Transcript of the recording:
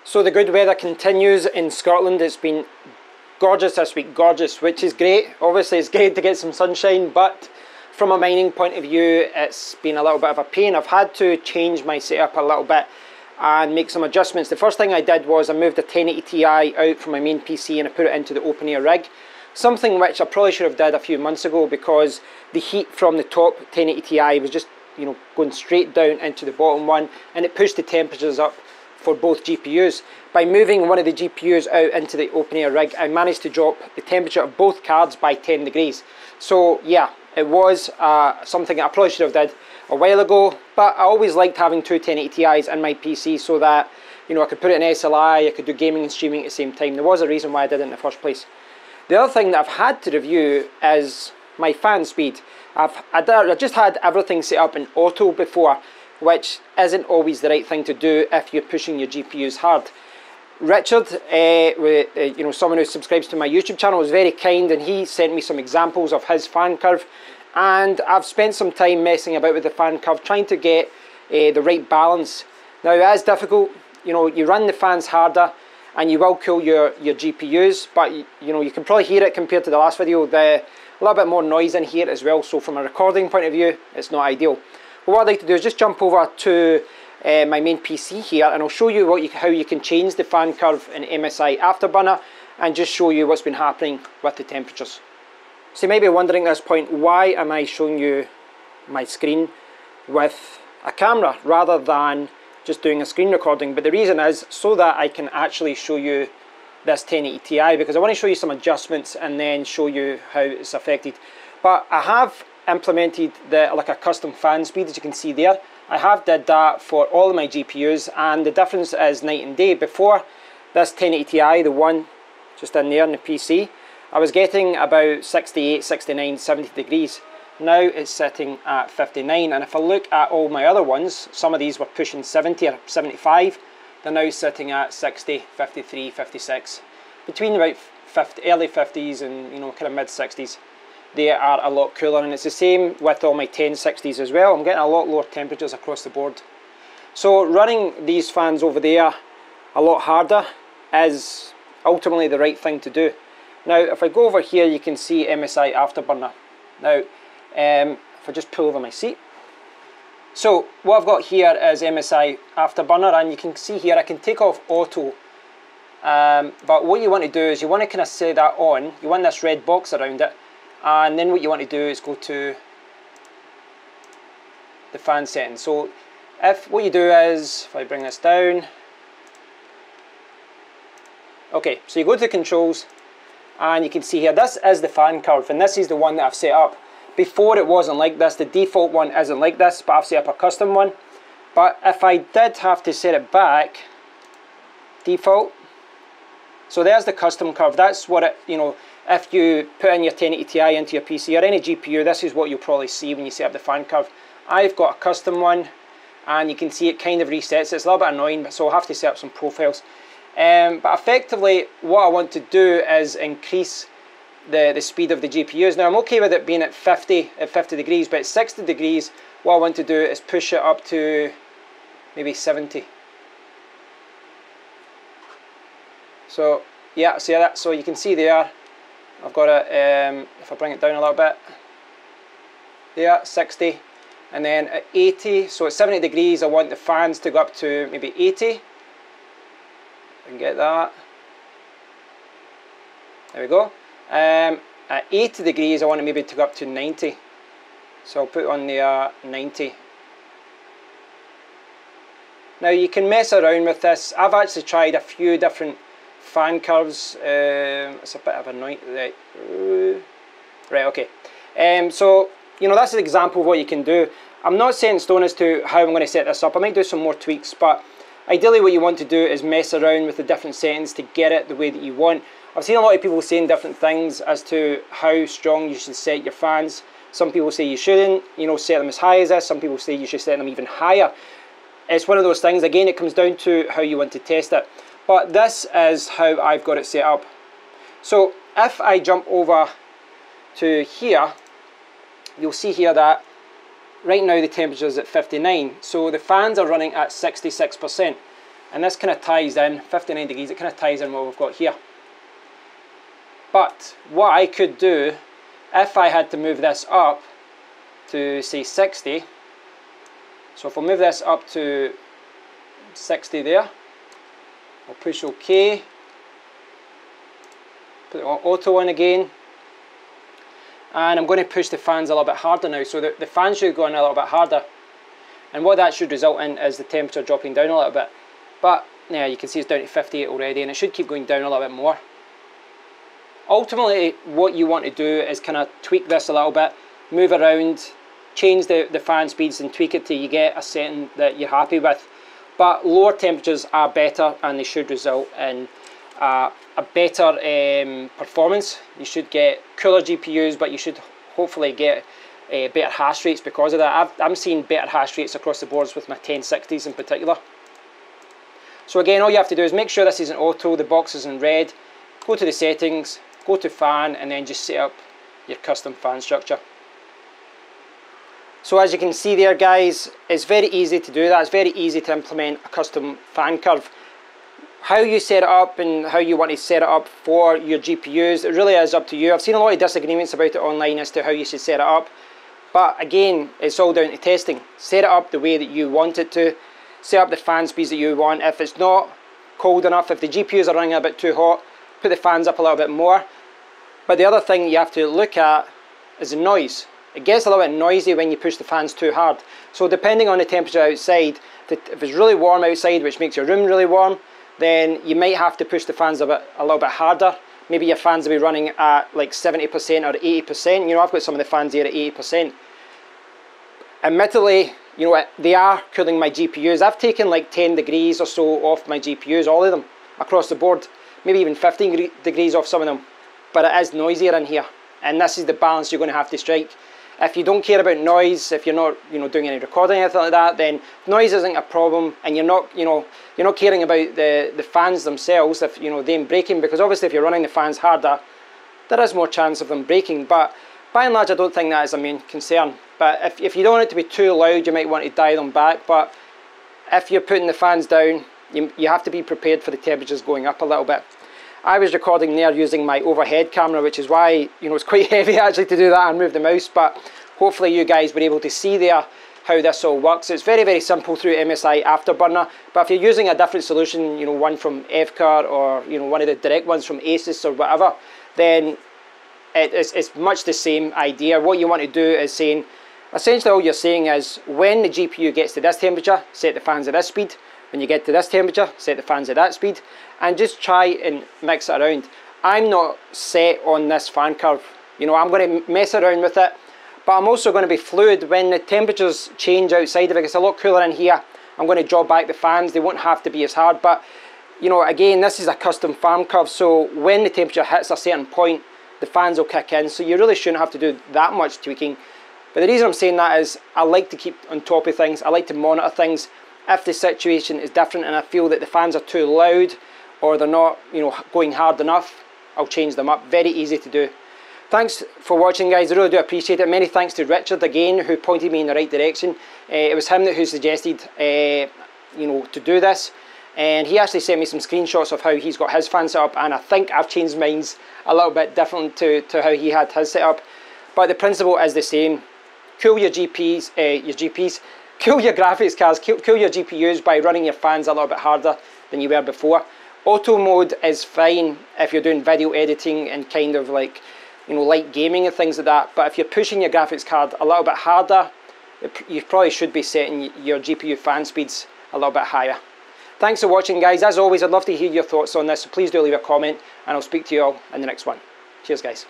So the good weather continues in Scotland. It's been gorgeous this week, gorgeous, which is great. Obviously it's great to get some sunshine, but from a mining point of view, it's been a little bit of a pain. I've had to change my setup a little bit and make some adjustments. The first thing I did was I moved a 1080 Ti out from my main PC and I put it into the open air rig. Something which I probably should have did a few months ago, because the heat from the top 1080 Ti was just, you know, going straight down into the bottom one, and it pushed the temperatures up for both GPUs. By moving one of the GPUs out into the open air rig, I managed to drop the temperature of both cards by 10 degrees. So yeah, it was something that I probably should have did a while ago, but I always liked having two 1080 Ti's in my PC so that, you know, I could put it in SLI, I could do gaming and streaming at the same time. There was a reason why I did it in the first place. The other thing that I've had to review is my fan speed. I just had everything set up in auto before, which isn't always the right thing to do if you're pushing your GPUs hard. Richard, you know, someone who subscribes to my YouTube channel, was very kind, and he sent me some examples of his fan curve, and I've spent some time messing about with the fan curve, trying to get the right balance. Now it is difficult. You know, you run the fans harder and you will cool your GPUs, but you know, you can probably hear it compared to the last video, a little bit more noise in here as well, so from a recording point of view it's not ideal. But what I'd like to do is just jump over to my main PC here, and I'll show you how you can change the fan curve in MSI Afterburner, and just show you what's been happening with the temperatures. So you might be wondering at this point, why am I showing you my screen with a camera rather than just doing a screen recording? But the reason is so that I can actually show you this 1080 Ti, because I want to show you some adjustments and then show you how it's affected. But I have implemented like a custom fan speed, as you can see there. I have did that for all of my GPUs, and the difference is night and day. Before this 1080 Ti, the one just in there in the PC, I was getting about 68, 69, 70 degrees. Now it's sitting at 59, and if I look at all my other ones, some of these were pushing 70 or 75, they're now sitting at 60, 53, 56. Between about early 50s and, you know, kind of mid 60s. They are a lot cooler, and it's the same with all my 1060s as well. I'm getting a lot lower temperatures across the board. So running these fans over there a lot harder is ultimately the right thing to do. Now if I go over here, you can see MSI Afterburner. Now if I just pull over my seat, so what I've got here is MSI Afterburner, and you can see here I can take off auto, but what you want to do is you want to kind of set that on. You want this red box around it, and then what you want to do is go to the fan settings. So what you do is, if I bring this down, okay, so you go to controls, and you can see here, this is the fan curve, and this is the one that I've set up. Before it wasn't like this, the default one isn't like this, but I've set up a custom one. But if I did have to set it back, default, so there's the custom curve. That's what it, you know, if you put in your 1080 Ti into your PC or any GPU, this is what you'll probably see when you set up the fan curve. I've got a custom one, and you can see it kind of resets. It's a little bit annoying, so I'll have to set up some profiles. But effectively, what I want to do is increase the speed of the GPUs. Now I'm okay with it being at 50 degrees, but at 60 degrees, what I want to do is push it up to maybe 70. So yeah, see that? So you can see there, I've got it, if I bring it down a little bit, there, 60, and then at 80, so at 70 degrees, I want the fans to go up to maybe 80. I can get that. There we go. At 80 degrees, I want it maybe to go up to 90. So I'll put on the 90. Now you can mess around with this. I've actually tried a few different fan curves. It's a bit of annoying. Right, okay. So, you know, that's an example of what you can do. I'm not set in stone as to how I'm going to set this up. I might do some more tweaks, but ideally what you want to do is mess around with the different settings to get it the way that you want. I've seen a lot of people saying different things as to how strong you should set your fans. Some people say you shouldn't, you know, set them as high as this. Some people say you should set them even higher. It's one of those things, again, it comes down to how you want to test it. But this is how I've got it set up. So if I jump over to here, you'll see here that right now the temperature is at 59. So the fans are running at 66%. And this kind of ties in, 59 degrees, it kind of ties in what we've got here. But what I could do, if I had to move this up to say 60, so if I move this up to 60 there, I'll push OK, put it on auto in again, and I'm going to push the fans a little bit harder now, so the fans should go in a little bit harder, and what that should result in is the temperature dropping down a little bit. But yeah, you can see it's down to 58 already, and it should keep going down a little bit more. Ultimately, what you want to do is kind of tweak this a little bit, move around, change the fan speeds and tweak it till you get a setting that you're happy with. But lower temperatures are better, and they should result in a better performance. You should get cooler GPUs, but you should hopefully get better hash rates because of that. I'm seeing better hash rates across the boards with my 1060s in particular. So again, all you have to do is make sure this is in auto, the box is in red, go to the settings, go to fan, and then just set up your custom fan structure. So as you can see there, guys, it's very easy to do that. It's very easy to implement a custom fan curve. How you set it up and how you want to set it up for your GPUs, it really is up to you. I've seen a lot of disagreements about it online as to how you should set it up. But again, it's all down to testing. Set it up the way that you want it to. Set up the fan speeds that you want. If it's not cold enough, if the GPUs are running a bit too hot, put the fans up a little bit more. But the other thing you have to look at is the noise. It gets a little bit noisy when you push the fans too hard. So depending on the temperature outside, if it's really warm outside, which makes your room really warm, then you might have to push the fans a little bit harder. Maybe your fans will be running at like 70% or 80%. You know, I've got some of the fans here at 80%. Admittedly, you know, they are cooling my GPUs. I've taken like 10 degrees or so off my GPUs, all of them, across the board. Maybe even 15 degrees off some of them. But it is noisier in here. And this is the balance you're going to have to strike. If you don't care about noise, if you're not, you know, doing any recording or anything like that, then noise isn't a problem, and you're not, you know, you're not caring about the fans themselves, if you know them breaking, because obviously if you're running the fans harder, there is more chance of them breaking. But by and large, I don't think that is a main concern. But if you don't want it to be too loud, you might want to dial them back. But if you're putting the fans down, you have to be prepared for the temperatures going up a little bit. I was recording there using my overhead camera, which is why, you know, it's quite heavy actually to do that and move the mouse, but hopefully you guys were able to see there how this all works. It's very, very simple through MSI Afterburner, but if you're using a different solution, you know, one from FCAR or, you know, one of the direct ones from Asus or whatever, then it's much the same idea. What you want to do is saying, essentially all you're saying is when the GPU gets to this temperature, set the fans at this speed. When you get to this temperature, set the fans at that speed, and just try and mix it around. I'm not set on this fan curve. You know, I'm going to mess around with it, but I'm also going to be fluid. When the temperatures change outside, if it gets a lot cooler in here, I'm going to draw back the fans. They won't have to be as hard, but you know, again, this is a custom fan curve, so when the temperature hits a certain point, the fans will kick in, so you really shouldn't have to do that much tweaking. But the reason I'm saying that is I like to keep on top of things. I like to monitor things. If the situation is different and I feel that the fans are too loud or they're not, you know, going hard enough, I'll change them up. Very easy to do. Thanks for watching, guys. I really do appreciate it. Many thanks to Richard again, who pointed me in the right direction. It was him who suggested, you know, to do this, and he actually sent me some screenshots of how he's got his fan set up, and I think I've changed mine a little bit different to how he had his set up. But the principle is the same. Cool your GPs. Cool your graphics cards, cool your GPUs by running your fans a little bit harder than you were before. Auto mode is fine if you're doing video editing and kind of like, you know, light gaming and things like that. But if you're pushing your graphics card a little bit harder, you probably should be setting your GPU fan speeds a little bit higher. Thanks for watching, guys. As always, I'd love to hear your thoughts on this, so please do leave a comment, and I'll speak to you all in the next one. Cheers, guys.